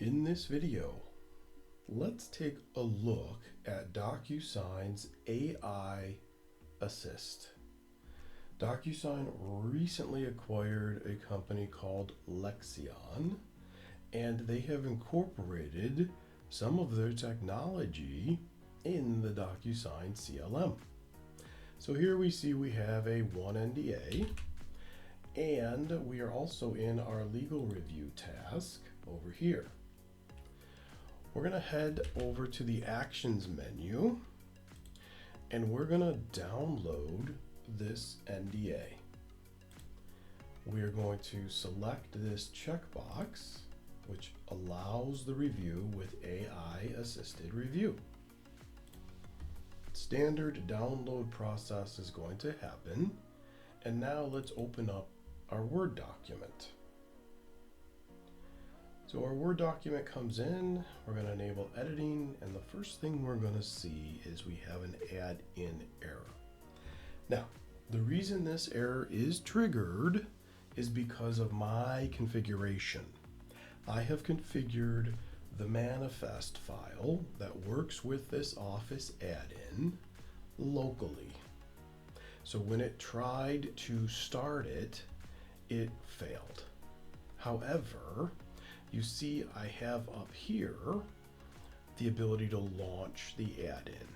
In this video, let's take a look at DocuSign's AI Assist. DocuSign recently acquired a company called Lexion, and they have incorporated some of their technology in the DocuSign CLM. So here we see we have a 1 NDA, and we are also in our legal review task over here. We're going to head over to the Actions menu, and we're going to download this NDA. We are going to select this checkbox, which allows the review with AI-assisted review. Standard download process is going to happen, and now let's open up our Word document. So our Word document comes in, we're going to enable editing, and the first thing we're going to see is we have an add-in error. Now, the reason this error is triggered is because of my configuration. I have configured the manifest file that works with this Office add-in locally. So when it tried to start it, it failed. However, you see I have up here the ability to launch the add-in.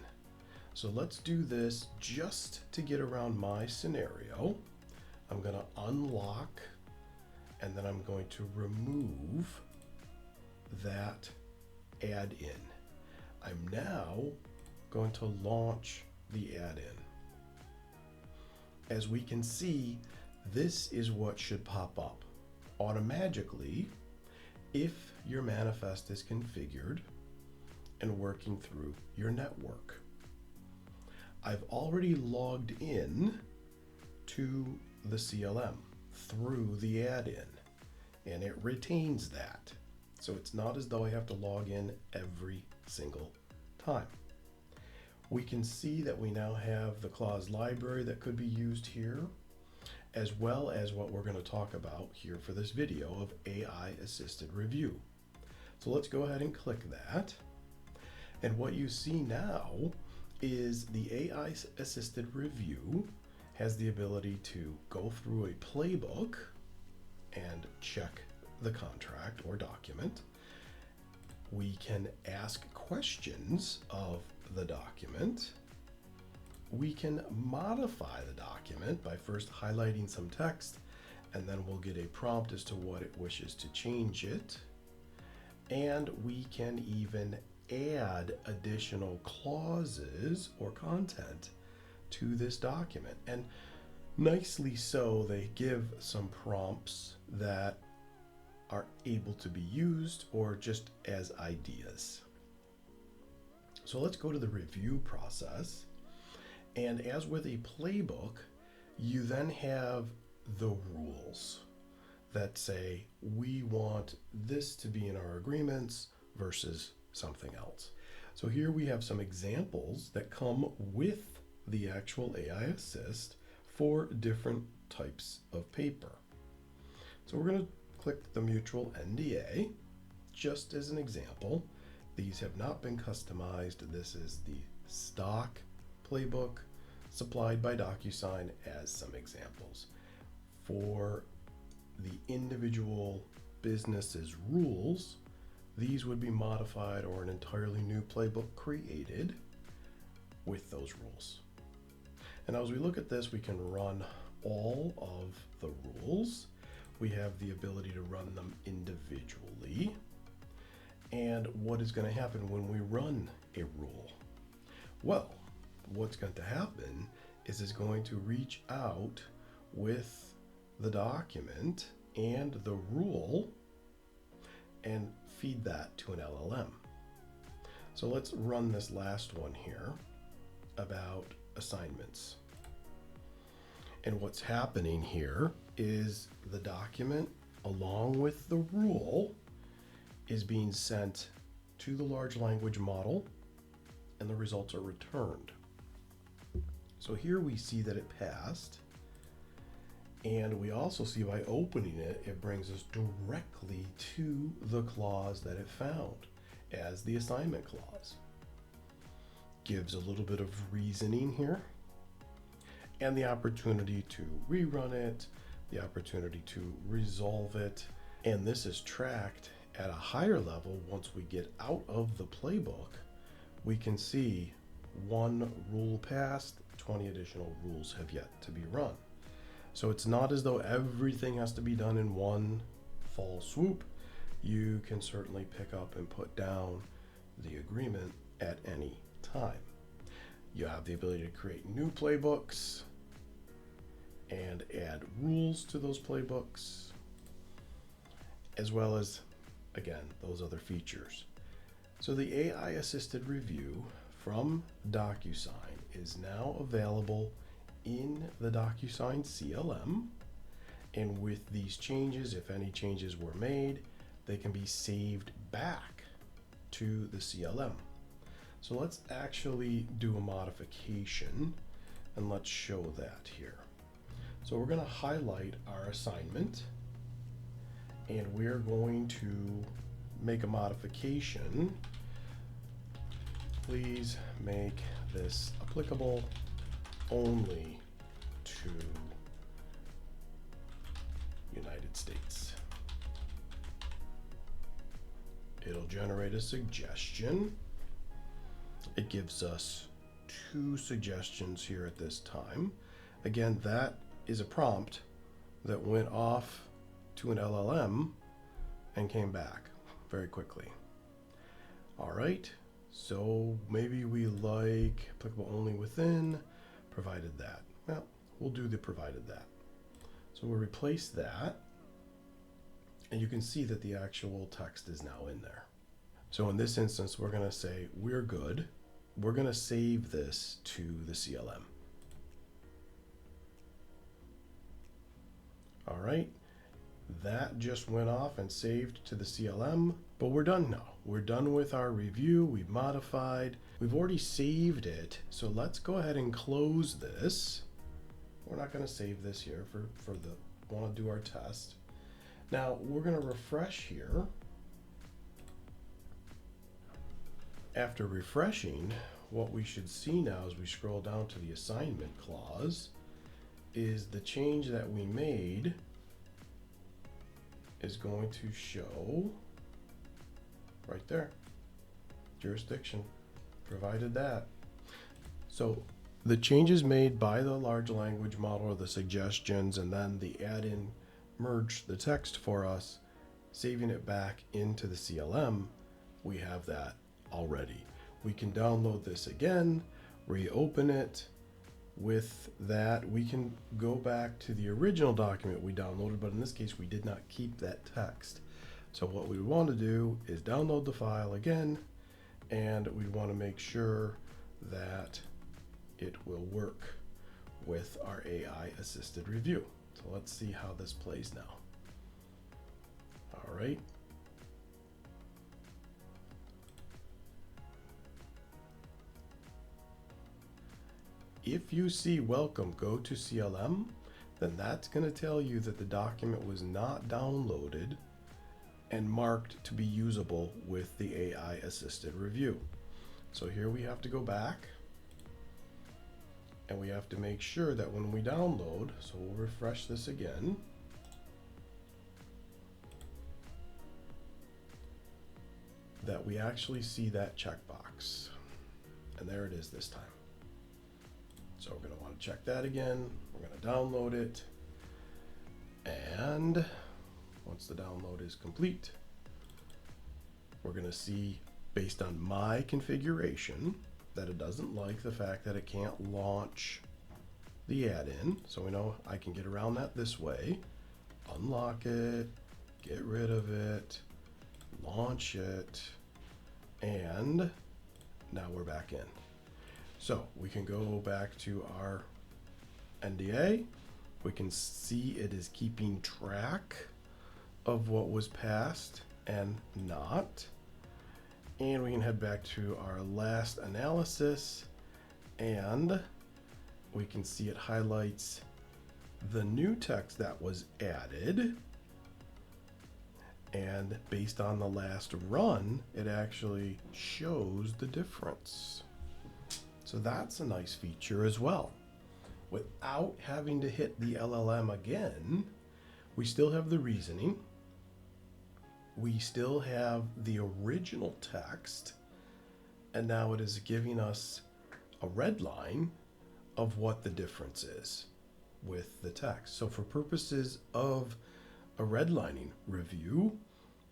So let's do this just to get around my scenario. I'm going to unlock, and then I'm going to remove that add-in. I'm now going to launch the add-in. As we can see, this is what should pop up automatically if your manifest is configured and working through your network. I've already logged in to the CLM through the add-in, and it retains that. So it's not as though I have to log in every single time. We can see that we now have the clause library that could be used here, as well as what we're going to talk about here for this video of AI-assisted review. So let's go ahead and click that. And what you see now is the AI-assisted review has the ability to go through a playbook and check the contract or document. We can ask questions of the document. We can modify the document by first highlighting some text, and then we'll get a prompt as to what it wishes to change it. And we can even add additional clauses or content to this document. And nicely so, they give some prompts that are able to be used or just as ideas. So let's go to the review process. And as with a playbook, you then have the rules that say we want this to be in our agreements versus something else. So here we have some examples that come with the actual AI Assist for different types of paper. So we're going to click the mutual NDA just as an example. These have not been customized. This is the stock playbook supplied by DocuSign as some examples. For the individual business's rules, these would be modified or an entirely new playbook created with those rules. And as we look at this, we can run all of the rules. We have the ability to run them individually. And what is going to happen when we run a rule? Well, what's going to happen is it's going to reach out with the document and the rule and feed that to an LLM. So let's run this last one here about assignments. And what's happening here is the document along with the rule is being sent to the large language model, and the results are returned. So here we see that it passed, And we also see by opening it, it brings us directly to the clause that it found as the assignment clause. Gives a little bit of reasoning here and the opportunity to rerun it, the opportunity to resolve it. And this is tracked at a higher level. Once we get out of the playbook, we can see 1 rule passed, 20 additional rules have yet to be run. So it's not as though everything has to be done in one fall swoop. You can certainly pick up and put down the agreement at any time. You have the ability to create new playbooks and add rules to those playbooks, as well as, again, those other features. So the AI assisted review from DocuSign is now available in the DocuSign CLM. And with these changes, if any changes were made, they can be saved back to the CLM. So let's actually do a modification and let's show that here. So we're going to highlight our assignment and we're going to make a modification. Please make this applicable only to United States. It'll generate a suggestion. It gives us 2 suggestions here at this time. Again, that is a prompt that went off to an LLM and came back very quickly. All right, so maybe we like applicable only within, provided that. Well, we'll do the provided that. So we'll replace that, and you can see that the actual text is now in there. So in this instance, we're going to say we're good. We're going to save this to the CLM. All right, that just went off and saved to the CLM, but we're done now. We're done with our review. We've modified. We've already saved it. So let's go ahead and close this. We're not going to save this here for the want to do our test. Now we're going to refresh here. After refreshing, what we should see now as we scroll down to the assignment clause is the change that we made is going to show right there. Jurisdiction, provided that. So the changes made by the large language model, or the suggestions, and then the add-in merged the text for us, saving it back into the CLM, we have that already. We can download this again, reopen it. With that, we can go back to the original document we downloaded, but in this case, we did not keep that text. So what we want to do is download the file again, and we want to make sure that it will work with our AI assisted review. So let's see how this plays now. All right. If you see welcome, go to CLM, then that's going to tell you that the document was not downloaded and marked to be usable with the AI assisted review. So here we have to go back and we have to make sure that when we download, so we'll refresh this again. That we actually see that checkbox. And there it is this time. So we're going to want to check that again. We're going to download it. And once the download is complete, we're going to see, based on my configuration, that it doesn't like the fact that it can't launch the add-in. So we know I can get around that this way. Unlock it, get rid of it, launch it, and now we're back in. So we can go back to our NDA. We can see it is keeping track of what was passed and not. And we can head back to our last analysis, and we can see it highlights the new text that was added, and based on the last run, it actually shows the difference. So that's a nice feature as well. Without having to hit the LLM again, we still have the reasoning. We still have the original text, and now it is giving us a red line of what the difference is with the text. So for purposes of a redlining review,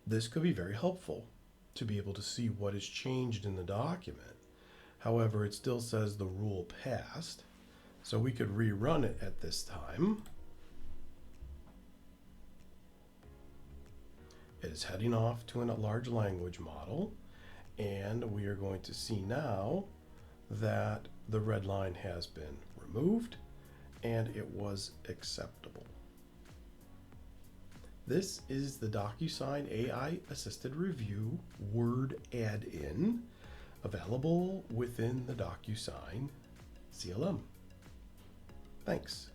this could be very helpful to be able to see what is changed in the document. However, it still says the rule passed, so we could rerun it at this time. It is heading off to a large language model, and we are going to see now that the red line has been removed and it was acceptable. This is the DocuSign AI-Assisted Review Word add-in, available within the DocuSign CLM. Thanks.